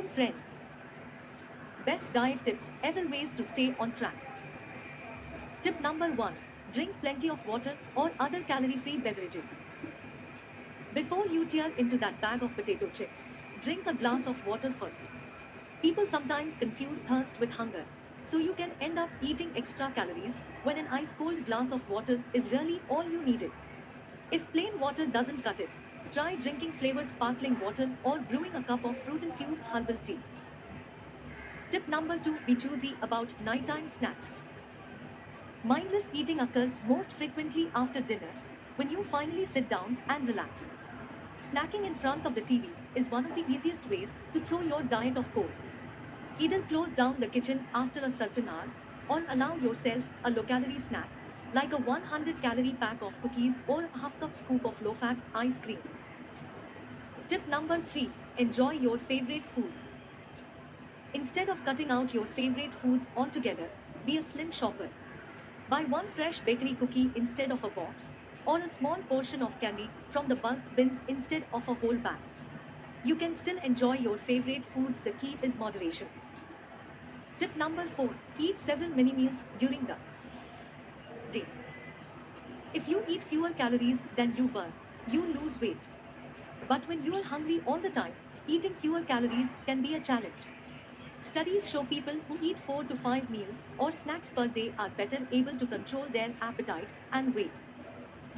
Welcome friends. Best diet tips ever ways to stay on track. Tip number 1. Drink plenty of water or other calorie-free beverages. Before you tear into that bag of potato chips, drink a glass of water first. People sometimes confuse thirst with hunger, so you can end up eating extra calories when an ice-cold glass of water is really all you needed. If plain water doesn't cut it, try drinking flavored sparkling water or brewing a cup of fruit-infused herbal tea. Tip number 2. Be choosy about nighttime snacks. Mindless eating occurs most frequently after dinner, when you finally sit down and relax. Snacking in front of the TV is one of the easiest ways to throw your diet off course. Either close down the kitchen after a certain hour, or allow yourself a low-calorie snack, like a 100-calorie pack of cookies or a half-cup scoop of low-fat ice cream. Tip number 3. Enjoy your favorite foods. Instead of cutting out your favorite foods altogether, be a slim shopper. Buy one fresh bakery cookie instead of a box, or a small portion of candy from the bulk bins instead of a whole bag. You can still enjoy your favorite foods, the key is moderation. Tip number 4. Eat several mini meals during the day. If you eat fewer calories than you burn, you lose weight. But when you are hungry all the time, eating fewer calories can be a challenge. Studies show people who eat 4 to 5 meals or snacks per day are better able to control their appetite and weight.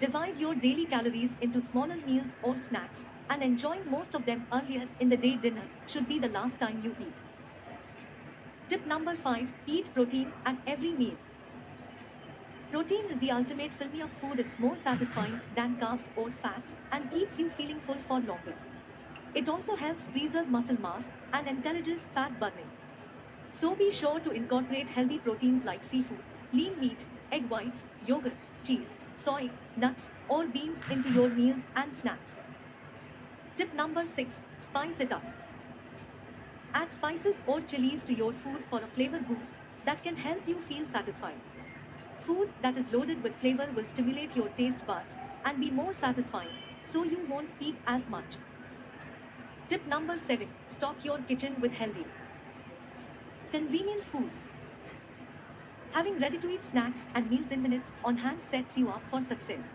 Divide your daily calories into smaller meals or snacks, and enjoying most of them earlier in the day. Dinner should be the last time you eat. Tip number 5. Eat protein at every meal. Protein is the ultimate fill-me-up food. It's more satisfying than carbs or fats and keeps you feeling full for longer. It also helps preserve muscle mass and encourages fat burning. So be sure to incorporate healthy proteins like seafood, lean meat, egg whites, yogurt, cheese, soy, nuts, or beans into your meals and snacks. Tip number 6. Spice it up. Add spices or chilies to your food for a flavor boost that can help you feel satisfied. Food that is loaded with flavor will stimulate your taste buds and be more satisfying, so you won't eat as much. Tip number 7. Stock your kitchen with healthy, convenient foods. Having ready-to-eat snacks and meals in minutes on hand sets you up for success.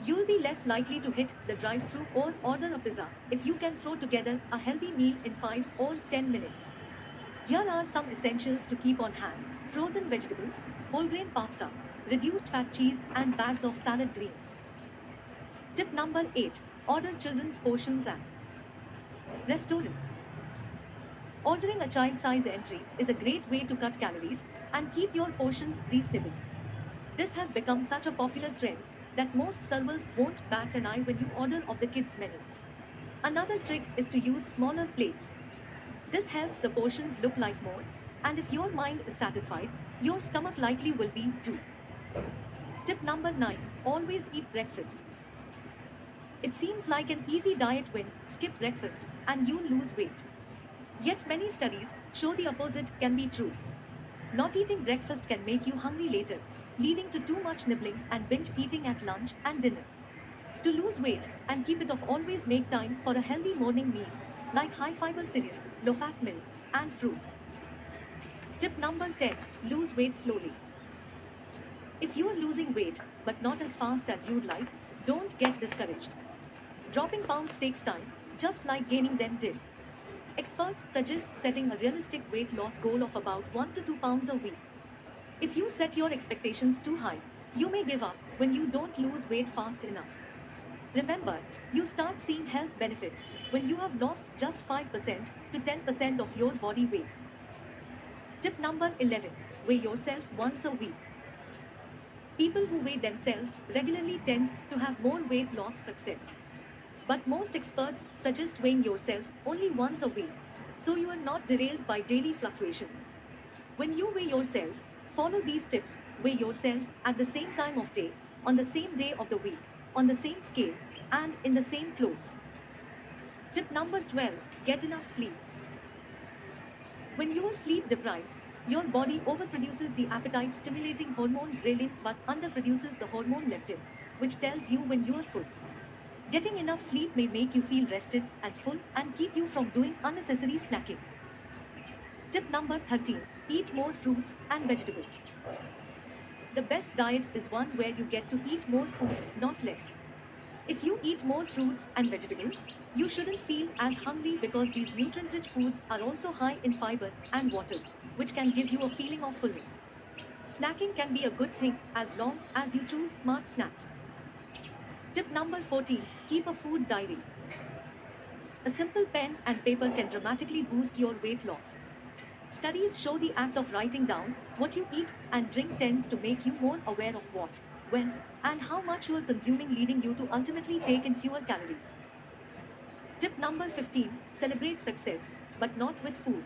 You'll be less likely to hit the drive-thru or order a pizza if you can throw together a healthy meal in 5 or 10 minutes. Here are some essentials to keep on hand: frozen vegetables, whole grain pasta, reduced fat cheese, and bags of salad greens. Tip number 8. Order children's portions at restaurants. Ordering a child-size entry is a great way to cut calories and keep your portions reasonable. This has become such a popular trend that most servers won't bat an eye when you order off the kids' menu. Another trick is to use smaller plates. This helps the portions look like more, and if your mind is satisfied, your stomach likely will be too. Tip number 9. Always eat breakfast. It seems like an easy diet win: skip breakfast and you'll lose weight. Yet many studies show the opposite can be true. Not eating breakfast can make you hungry later, leading to too much nibbling and binge eating at lunch and dinner. To lose weight and keep it off, always make time for a healthy morning meal, like high-fiber cereal, low-fat milk, and fruit. Tip number 10. Lose weight slowly. If you are losing weight, but not as fast as you'd like, don't get discouraged. Dropping pounds takes time, just like gaining them did. Experts suggest setting a realistic weight loss goal of about 1 to 2 pounds a week. If you set your expectations too high, you may give up when you don't lose weight fast enough. Remember, you start seeing health benefits when you have lost just 5% to 10% of your body weight. Tip number 11. Weigh yourself once a week. People who weigh themselves regularly tend to have more weight loss success. But most experts suggest weighing yourself only once a week, so you are not derailed by daily fluctuations. When you weigh yourself, follow these tips. Weigh yourself at the same time of day, on the same day of the week, on the same scale, and in the same clothes. Tip number 12. Get enough sleep. When you are sleep deprived, your body overproduces the appetite-stimulating hormone ghrelin but underproduces the hormone leptin, which tells you when you are full. Getting enough sleep may make you feel rested and full and keep you from doing unnecessary snacking. Tip number 13. Eat more fruits and vegetables. The best diet is one where you get to eat more food, not less. If you eat more fruits and vegetables, you shouldn't feel as hungry because these nutrient-rich foods are also high in fiber and water, which can give you a feeling of fullness. Snacking can be a good thing as long as you choose smart snacks. Tip number 14. Keep a food diary. A simple pen and paper can dramatically boost your weight loss. Studies show the act of writing down what you eat and drink tends to make you more aware of what, when, and how much you are consuming, leading you to ultimately take in fewer calories. Tip number 15. Celebrate success, but not with food.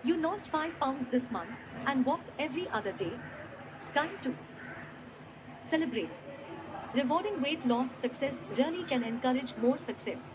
You lost 5 pounds this month and walked every other day. Time to celebrate. Rewarding weight loss success really can encourage more success.